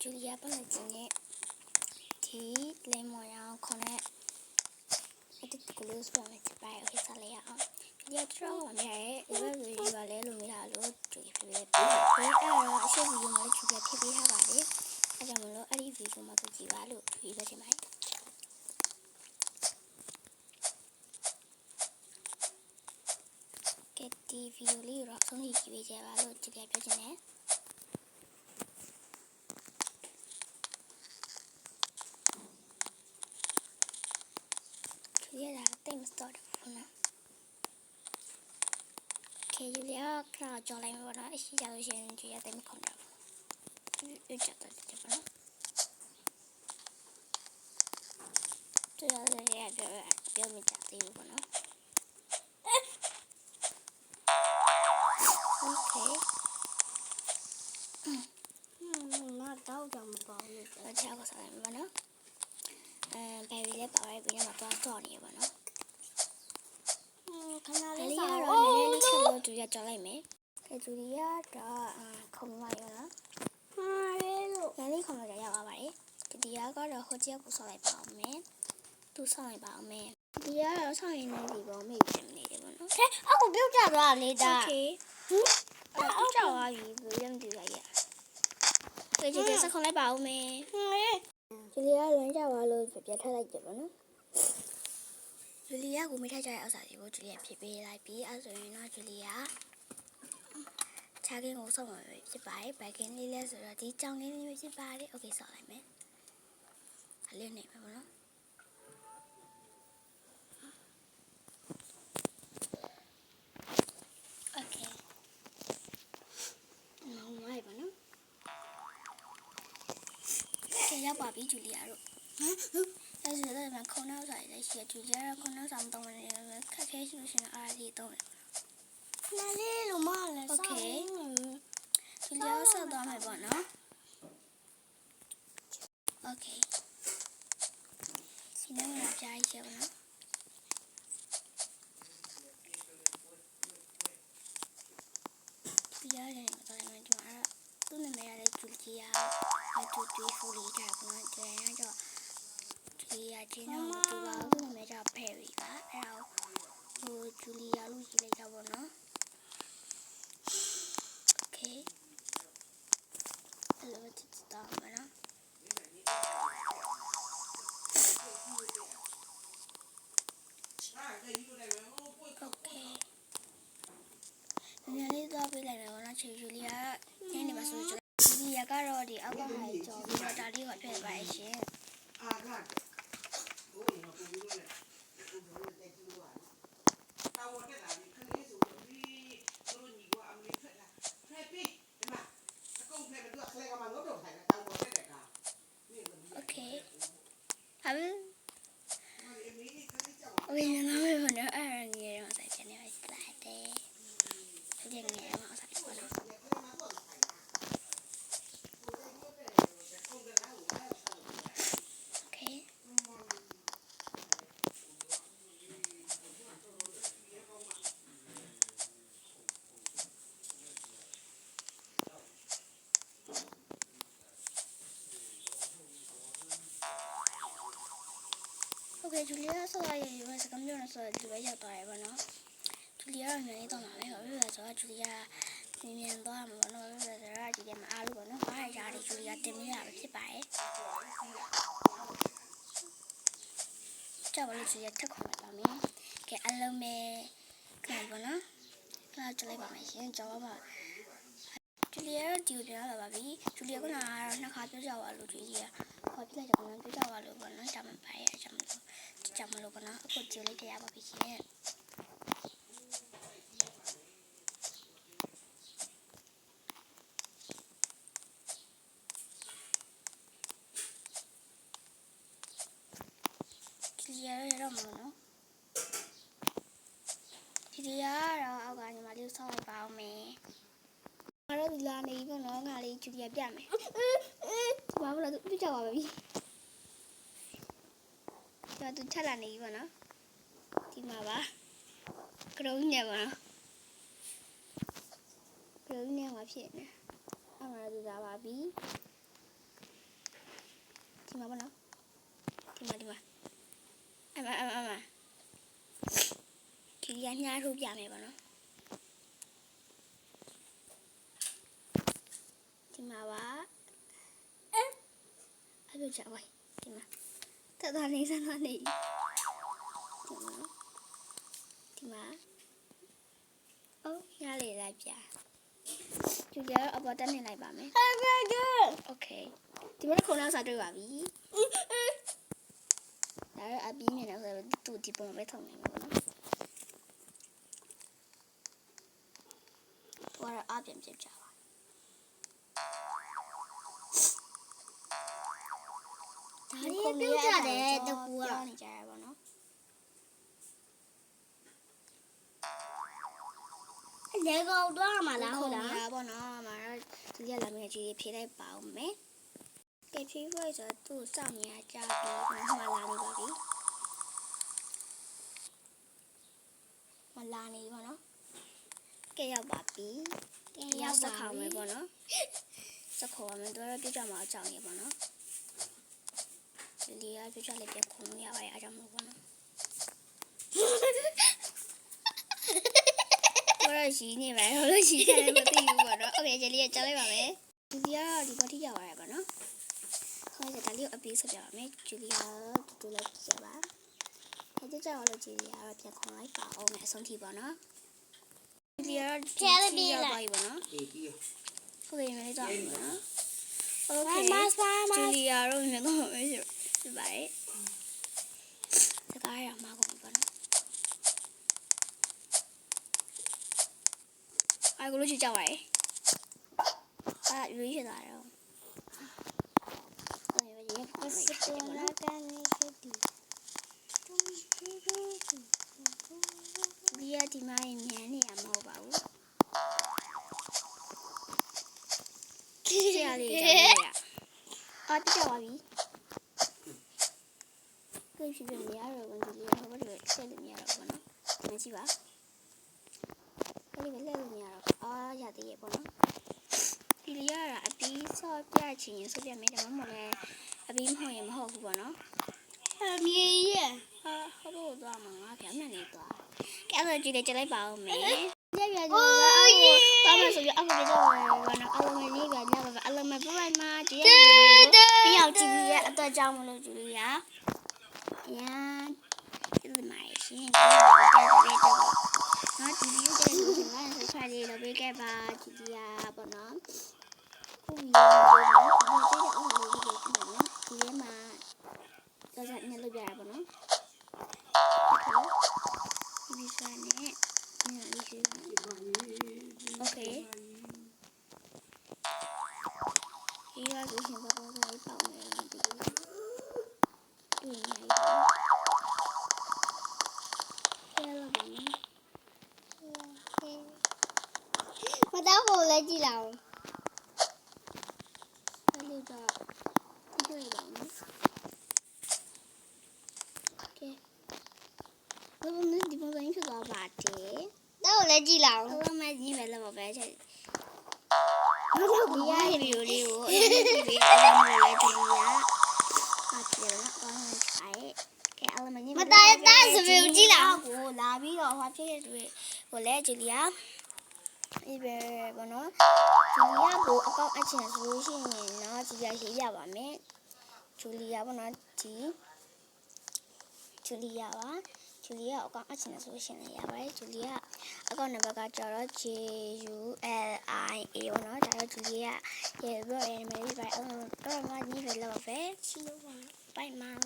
ဂျူလီယာပတ်လက်ချင်းနဲ့ဒီလိမ်မော်ရအောင်ခေါနဲ့အဲ့ဒီကလေးစပါမယ်ပိုင်ဟုတ်စားလိုက်ရအောင်ဒီတော့မရရဲ့ဒီဘက်ဗီဒီယိုပါလဲလို့မရလို့ဒီပြည့်ပြည့်အဲ့တော့အရှိဗီဒီယိုမှာလည်းဖြည့်ပေးထားပါတယ်အဲ့ကြောင့်မလို့အဲ့ဒီဗီဒီယိုမှာကြည့်ပါလို့ဒီပဲတင်ပါတယ်ကဲဒီဗီဒီယိုလေးတော့ဆုံးဖြတ်ကြည့်ပေးကြပါလို့ဒီပြပြောချင်တယ်ဒီရတာတိတ်မစတော့ဘူးနော်ကဲယူလျာခါကြော်လိုက်မှာပေါ့နော်အရှိကြလို့ရှိရင်ဒီရတိတ်မခွန်တော့ဘူးကြတော့တယ်ပေါ့နော်တော်ရရပြောမိကြသေးဘူးပေါ့နော်Okay. ငါတော့ကြောင်မပေါ့လို့ ချားကိုစားလိုက်မှာနော်ဘယ်လိုလဲပါရဲပြီးတော့တော့နေပါနော်ခဏလေး လေး စား ကတော့နည်းနည်းလေးချက်လို့သူရကြော်လိုက်မယ်ကဲသူရတော့ခုံမရောနော် ဟာလေလို့ နည်းလေးခုံမရရပါပါတယ်ဒီရကတော့ဟိုချက်ကိုဆောက်လိုက်ပါအောင်မယ်သူဆောက်လိုက်ပါအောင်မယ်ဒီရတော့ဆောက်ရင်လည်းဒီပေါ်မိတ်ဖြစ်နေတယ်ပေါ့နော် ဟဲ့အခုပြုတ်ကြသွားလေတာ Okay အောက်ကြော်သွားပြီဘယ်လိုတူရရဒီစခုံလိုက်ပါအောင်မယ် ဟဲ့ ဂျူလီယာလွန်ကြပါလို့ပြထားလိုက်ကြပါနော်ဂျူလီယာကိုမိထားကြတဲ့ဥစ္စာတွေကိုဂျူလီယာဖြည့်ပေးလိုက်ပြီးအဲဆိုရင်တော့ဂျူလီယာခြားကင်းကိုဆောက်မှာဖြစ်ပါတယ်ဘက်ကင်းလေးလဲဆိုတော့ဒီကြောင်ကင်းလေးဖြစ်ပါတယ်โอเคဆောက်လိုက်မယ်အလေးနေပါဘောနော်โอเคနောက်လိုက်ပါနော်ကဲရောက်ပါပြီဂျူလီယာတို့အဲ့ဒါလည်းမခုံနောက်ဆိုင်လည်းရှိရဂျူလီယာကခုံနောက်ဆောင်တော့နေခက်ခဲရှိလို့ရှိရင်အားကြီးတော့တယ် ခဏလေးလို့မလဲ โอเคဂျူလီယာဆောက်သွားမယ်ပေါ့နော်โอเคဒီနေ့မှကြားရပါနော်ဒီရတယ်မတော်ရင်ကျွန်တော်သူ့နာမည်ရတယ်ဂျူလီယာတူဖူလီတာပေါ့နော်ကျန်တော့ဂျူလီယာချင်းတော့မတူပါဘူးသူ့နာမည်ကဖယ်ရီပါအဲ့ဒါဟိုဂျူလီယာလို့ရေးလိုက်တာပေါ့နော်โอเคအဲ့လိုချစ်တော့မနော်โอเคဒီနေ့လေးတော့ပြလိုက်မယ်ပေါ့နော်ဂျူလီယာညနေပါဆိုဂျူလီယာကတော့ဒီအောက်ကဟာကြော်ပြီးတော့ဒါလေးကိုဖျက်ပါရှင်โอเคဟာဘယ်โอเคနော်ဘယ်မှာလဲအဲ့ငယ်တော့ဆိုင်ပြန်နေပါလားတဲ့ဒီငယ်တော့ဆိုင်ပါနော်โอเคโอเคဂျူလီယာဆောက်ရရေးစကမ်းပြောနေဆိုဒီပဲရောက်သွားရပါတော့ဂျူလီယာကငြိမ်းတော့မှာပဲဟုတ်ပြီဆိုတော့ဂျူလီယာမြန်သွားမှာပေါ့နော်ဆိုတော့ဒီကမှာအားလို့ပေါ့နော်အားရတဲ့ဂျူလီယာတင်ပြရမှာဖြစ်ပါတယ်ကြောက်လို့ဂျူလီယာထက်ခေါ်လာမယ်ကဲအလုံးမဲ့ခဏပေါ့နော်ခဏကြလိုက်ပါမယ်ရှင်ကြောက်ပါဂျူလီယာဒီကိုပြန်လာပါပြီဂျူလီယာကနှစ်ခါပြောကြပါလို့ဂျူလီယာခေါ်ပြလိုက်ကြပါမယ်ပြောကြပါလို့ပေါ့နော်ဒါမှပါရဲ့အကြောင်းကြောင့်မလို့ပေါ့နော်အခုကြိုလိုက်ကြရပါပြီရှင်ဒီရရတော့မလို့နော်ဒီရတော့အောက်ကညီမလေးဆောက်လိုက်ပါအောင်မယ်ငါတို့ဒီလာနေပြီပေါ့နော်ငါလေးဂျူလီယာပြမယ်ဘာလို့လဲသူပြကြပါပြီဒါသူချက်လာနေပြီပေါ့နော်ဒီမှာပါကရုံးညက်ပါနော်ကရုံးညက်မှာဖြစ်နေအဲ့မှာသူသားပါပြီ ကညားထိုးပြမယ်ပေါ့နော်ဒီမှာပါအဲ့လိုချဝိုင်းဒီမှာသက်သာနေစမ်းနေဒီမှာအော်ညားလေလိုက်ပြကျူလီယာအပေါ်တက်နေလိုက်ပါမယ် โอเคဒီမှာခုနကစားတွေ့ပါပြီဒါရအပြီးမြင်တော့ဆိုသူဒီပုံပဲထောင်နေမှာပေါ့နော်ဘာရအပြန်ပြကြပါဒါလေးပြုတ်ကြတယ်တကူက ပြောနေကြရပါတော့ လေကောင်တော့မှာလားဟုတ်လား ပေါ့နော်မှာတော့ဒီကလာမယ့်ကြီးဖြေလိုက်ပါဦးမယ်ကဲဖြေဖို့ဆိုသူ့စောင့်နေရကြပြီးမှလာနေပါပြီမလာနေပါနော်ကဲရောက်ပါပြီရောက်စခေါင်မယ်ပေါ့နော်စခေါ်မယ်တော့ပြကြမှာအကြောင်းရပေါ့နော်ဒီကပြကြလေးပြခုံရပါတယ်အားကြောင့်မဟုတ်ပေါ့နော်ဘာလို့ရှိနေလဲဘာလို့ရှိနေလဲမသိဘူးပေါ့နော်โอเคဂျယ်လီကကြားလိုက်ပါမယ်ဂျူလီယာဒီဘက်ထိရောက်ရတယ်ပေါ့နော်ခေါင်းစဒါလေးကိုအပြီးဆက်ပြပါမယ်ဂျူလီယာတူလိုက်ကြပါခကြကြတော့ဂျူလီယာတော့ပြန်ခေါ်လိုက်ပါအောင်မယ်အဆုံးထိပေါ့နော်ဂျူလီယာတော့ဒီရောက်ပါပြီပေါ့နော် အေးကြီး ဟုတ်တယ်မယ်တော့ပေါ့နော်โอเคဂျူလီယာတော့မြန်တော့မယ်ဖြစ်ပါတယ်စကားရမှာကုန်ပေါ့နော်အဲ့ကိုလို့ကြည့်ကြပါရဲ့အဲ့ရွေးရတာတော့အဲ့ရွေးရပါမယ်ပေါ့နော်ဒီရဒီမိုင်းမြန်နေရမဟုတ်ပါဘူးကြည့်ရလေးကြည့်ရအော်ပြပါပြီကိုဖြစ်ပြရတော့ဝင်ဒီလေးဟိုဘက်တွေဆက်လို့မရတော့ဘူးနော်ဒီမှာကြည့်ပါအဲ့ဒီကလည်းမရတော့အာရသေးရဲ့ပေါ့နော်ဒီလေးရတာအပြီးဆော့ပြချင်ရင်ဆော့ပြမယ်ဒါမှမဟုတ်လဲအပြီးမဟုတ်ရင်မဟုတ်ဘူးပေါ့နော် အမြေရဲ့ ဟာဟုတ်လို့သွားမှာငါပြန်နေသွားကဲအဲ့တော့ကြည့်လိုက်ကြလိုက်ပါဦးမယ်ပြပြကြ အိုး ပါမယ်ဆိုရအခုပြတော့ဘာနော်အလုံးမလေးကညပါအလုံးမပြလိုက်မှာကြည့်ရပြောင်းကြည့်ရအတော့ကြောင်းမလို့ကြည့်ရရဒီမှာရှင်ဒီတော့နော်ဒီဗီဒီယိုတဲ့လူတွေကဆက်ချလေးလုပ်ပေးခဲ့ပါကြည့်ရပေါ့နော်ခုဗီဒီယိုကိုဒီတဲ့အောင်လို့ဒီမှာဒီထဲမှာတော့ဆက်နေလုပ်ပြရပါတော့ဒီစားနဲ့ဒီလေးရှိပါโอเคဒီရကိုရှင်ပါတော့လေးပေါက်နေတယ်ဒီလိုဒီနေရာကဲလို့ပါနော် မတော့ဟိုလဲကြည့်လာအောင် အဲ့လိုတော့ဒီလိုပါနော်ကဲဘယ်လိုလဲဒီပုံစံဖြစ်သွားပါတယ် တော့လဲကြည့်လာအောင် အလုံးမကြီးပဲလို့ပဲချက်ဒီရဗီဒီယိုလေးကိုအဲ့ဒီဗီဒီယိုအလုံးမလဲဒီရပါတယ်နော်အော်ခိုင်ကဲအလုံးမကြီး မတားတားစပယ်ကြည့်လာအောင် ကိုလာပြီးတော့ဟောဖြစ်တဲ့ကိုလဲဂျူလီယာဒီပဲဘောနော်ဂျူလီယာကိုအကောင့်အချင်ဆိုလို့ရှိရင်နော်ဂျူလီယာရေးပြပါမယ်ဂျူလီယာဘောနော်ဒီဂျူလီယာပါဂျူလီယာအကောင့်အချင်ဆိုလို့ရှိရင်ရပါတယ်ဂျူလီယာအကောင့်နံပါတ်ကကျတော့ JULIA ဘောနော်ဒါတော့ဂျူလီယာရဲ့ပြီးတော့ရမယ်ဒီပဲအဲ့တော့ငါညီပဲလောက်ပဲ ချီလို့ပါ ဘိုင်မာ